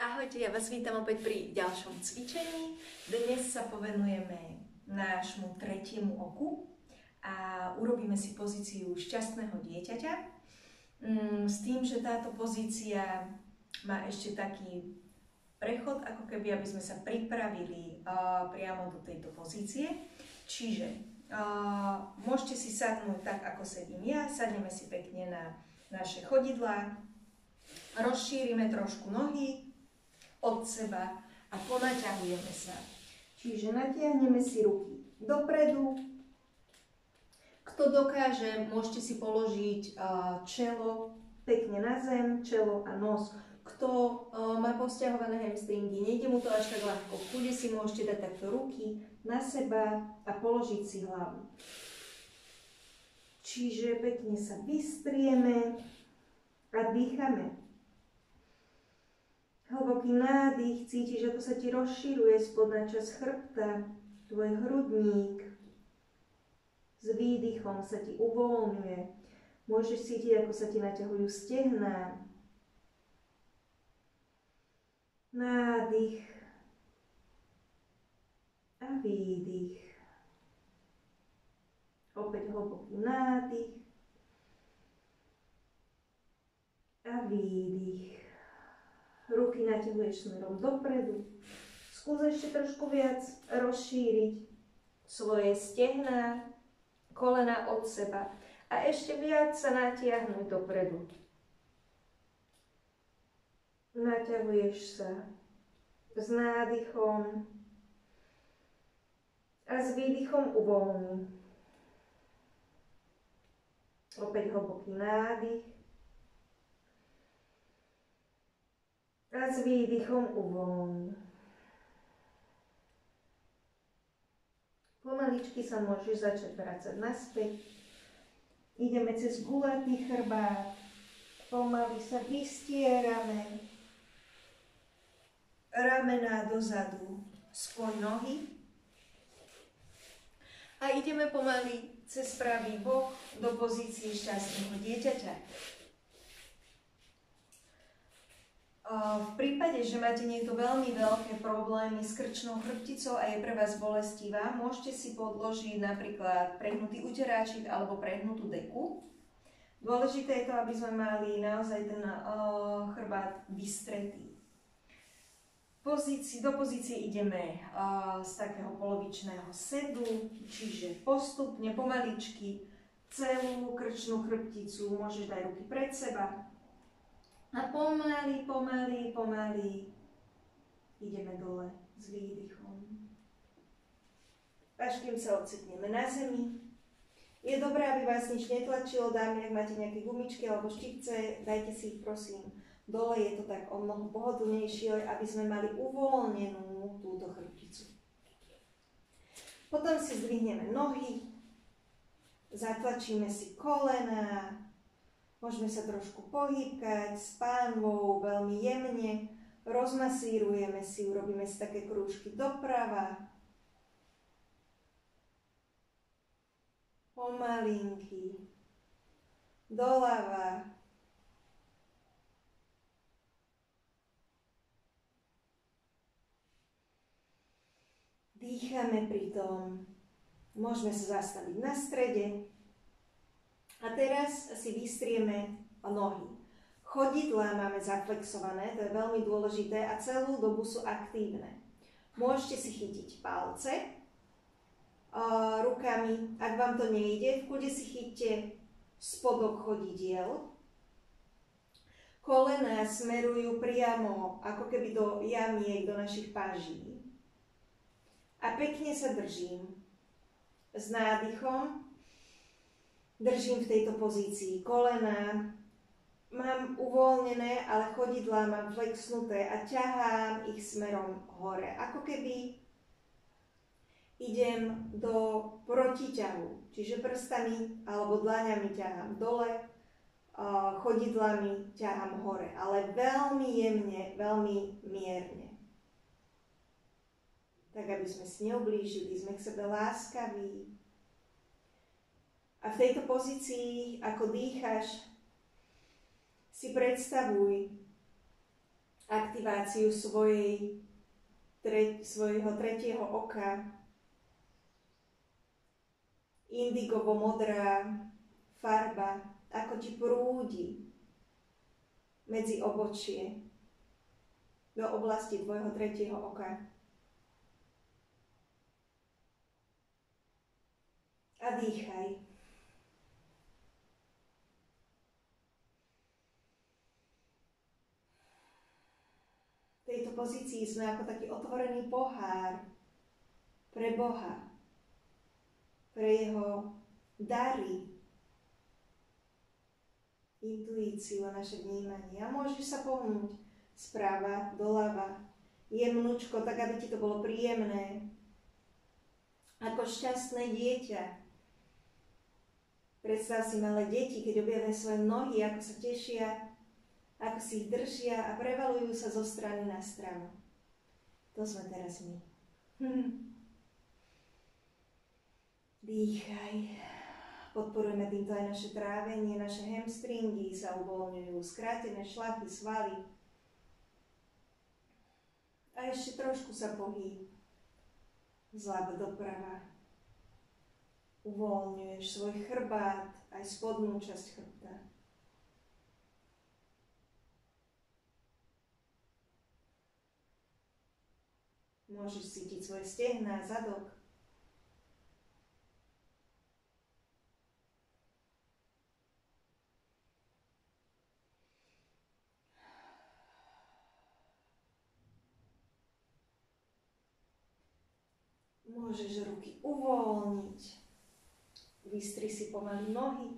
Ahojte, ja vás vítam opäť pri ďalšom cvičení. Dnes sa povenujeme nášmu tretiemu oku a urobíme si pozíciu šťastného dieťaťa. S tým, že táto pozícia má ešte taký prechod, ako keby, aby sme sa pripravili priamo do tejto pozície. Čiže môžete si sadnúť tak, ako sedím ja. Sadneme si pekne na naše chodidlá, rozšírime trošku nohy od seba a ponaťahujeme sa. Čiže natiahneme si ruky dopredu. Kto dokáže, môžete si položiť čelo pekne na zem, čelo a nos. Kto má povzťahované hamstringy, nejde mu to až tak ľahko, v kľude si môžete dať takto ruky na seba a položiť si hlavu. Čiže pekne sa vystrieme a dýchame. Hlboký nádych, cítiš, ako sa ti rozširuje spodná časť chrbta, tvoj hrudník. S výdychom sa ti uvoľňuje. Môžeš cítiť, ako sa ti naťahujú stehná. Nádych a výdych. Opäť hlboký nádych a výdych. Ruky naťahuješ smerom dopredu. Skús ešte trošku viac rozšíriť svoje stehná, kolena od seba a ešte viac sa natiahnuť dopredu. Naťahuješ sa s nádychom a s výdychom uvoľni. Opäť hlboký nádych a s výdychom uvoľni. Pomaličky sa môžeš začať vracať naspäť. Ideme cez gulatý chrbát. Pomaly sa vystierame. Ramená dozadu, spoň nohy. A ideme pomaly cez pravý bok do pozície šťastného dieťaťa. V prípade, že máte niekto veľmi veľké problémy s krčnou chrbticou a je pre vás bolestivá, môžete si podložiť napríklad prehnutý uteráčik alebo prehnutú deku. Dôležité je to, aby sme mali naozaj ten chrbát vystretý. Do pozície ideme z takého polovičného sedu, čiže postupne, pomaličky, celú krčnú chrbticu môžeš dať ruky pred seba. A pomaly ideme dole s výdychom. Až kým sa ocitneme na zemi. Je dobré, aby vás nič netlačilo, dámy, ak máte nejaké gumičky alebo štipce, dajte si ich prosím dole, je to tak o mnoho pohodlnejšie, aby sme mali uvoľnenú túto chrbticu. Potom si zdvihneme nohy, zatlačíme si kolená, môžeme sa trošku pohýbkať s pánvou veľmi jemne, rozmasírujeme si, urobíme si také krúžky doprava, pomalinky, doľava, dýchame pritom, môžeme sa zastaviť na strede. A teraz si vystrieme nohy. Chodidlá máme zaflexované, to je veľmi dôležité a celú dobu sú aktívne. Môžete si chytiť palce rukami, ak vám to nejde, v kľude si chyťte spodok chodidiel. Kolená smerujú priamo ako keby do jamiek, do našich páží. A pekne sa držím s nádychom. Držím v tejto pozícii kolená, mám uvoľnené, ale chodidlá mám flexnuté a ťahám ich smerom hore. Ako keby idem do protiťahu, čiže prstami alebo dlaňami ťahám dole, chodidlami ťahám hore, ale veľmi jemne, veľmi mierne. Tak, aby sme si neublížili, sme k sebe láskaví. A v tejto pozícii, ako dýcháš, si predstavuj, aktiváciu svojho tretieho oka. Indigovo-modrá farba, ako ti prúdi medzi obočie do oblasti tvojho tretieho oka. A dýchaj. V tejto pozícii sme ako taký otvorený pohár pre Boha, pre jeho dary, intuíciu a naše vnímanie. A môžeš sa pohnúť správa, doľava, jemnúčko, tak aby ti to bolo príjemné. Ako šťastné dieťa. Predstav si malé deti, keď objavia svoje nohy, ako sa tešia, ako si ich držia a prevalujú sa zo strany na stranu. To sme teraz my. Dýchaj. Podporujeme týmto aj naše trávenie, naše hamstringy sa uvoľňujú, skrátené šlachy, svaly. A ešte trošku sa pohýb. Zľava doprava. Uvoľňuješ svoj chrbát, aj spodnú časť chrbta. Môžeš cítiť svoje stehná, zadok. Môžeš ruky uvoľniť. Vystri si pomaly nohy.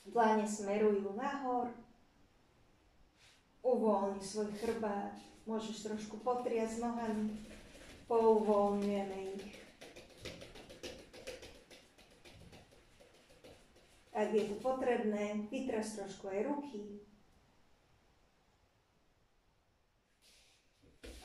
Dlane smerujú nahor. Uvoľni svoj chrbát. Môžeš trošku potriasť nohami. Pouvoľňujeme ich. Ak je to potrebné, vytras trošku aj ruky.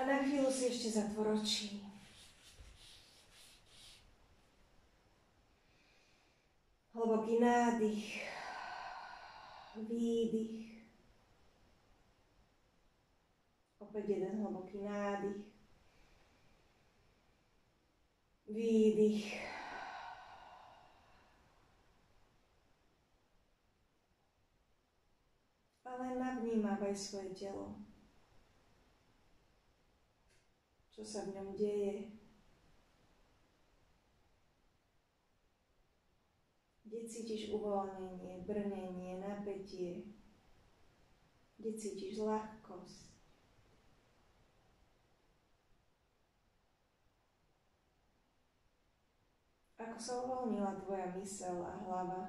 A na chvíľu si ešte zatvor oči. Hlboký nádych, výdych. Opäť jeden hlboký nádych, výdych. Ale navnímavaj svoje telo. Čo sa v ňom deje. Kde cítiš uvoľnenie, brnenie, napätie. Kde cítiš ľahkosť. Ako sa uvoľnila tvoja myseľ a hlava.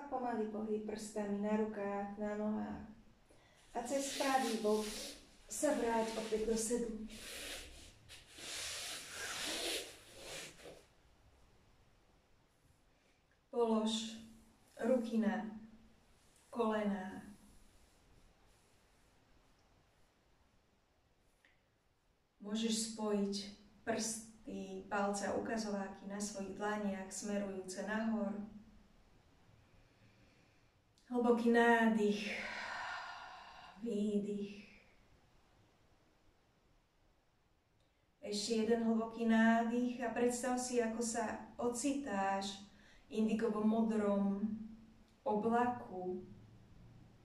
A pomaly pohyb prstami na rukách, na nohách. A cez pravý bok sa vráť opäť do sedu. Polož ruky na kolená. Môžeš spojiť prsty, palce a ukazováky na svojich dlaniach smerujúce nahor. Hlboký nádych, výdych. Ešte jeden hlboký nádych a predstav si, ako sa ocitáš v indigovo-modrom oblaku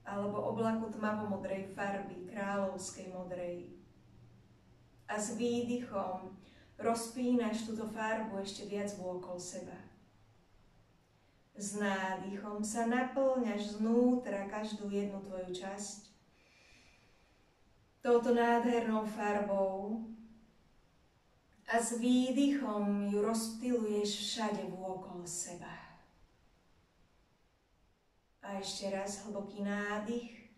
alebo oblaku tmavo-modrej farby, kráľovskej modrej. A s výdychom rozpínaš túto farbu ešte viac vôkol seba. S nádychom sa naplňaš znútra každú jednu tvoju časť touto nádhernou farbou a s výdychom ju rozptyluješ všade vôkol seba. A ešte raz hlboký nádych.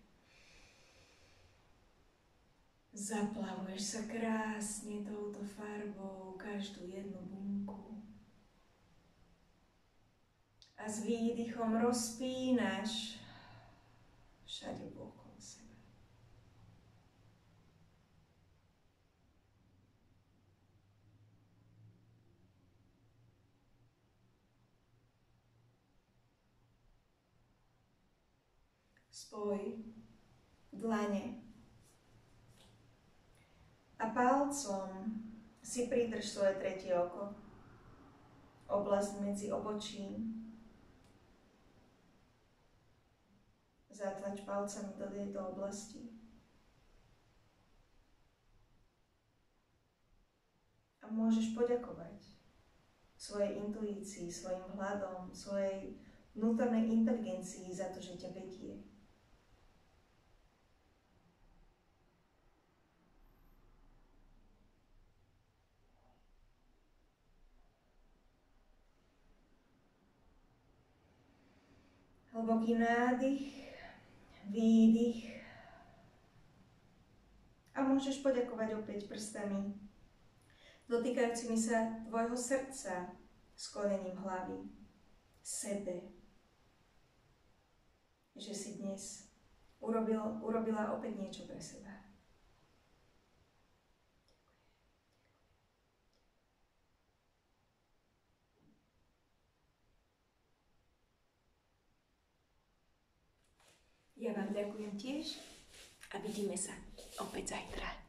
Zaplavuješ sa krásne touto farbou, každú jednu bunku. A s výdychom rozpínaš všade okolo seba. Spoj dlane a palcom si pridrž svoje tretie oko, oblasť medzi obočím. Zatlač palcami do tejto oblasti. A môžeš poďakovať svojej intuícii, svojim vhľadom, svojej vnútornej inteligencii za to, že ťa vedie. Hlboký nádych, výdych. A môžeš poďakovať opäť prstami, dotýkajúcimi sa tvojho srdca, sklonením hlavy, sebe, že si dnes urobila opäť niečo pre seba. Ja vám ďakujem tiež a vidíme sa opäť zajtra.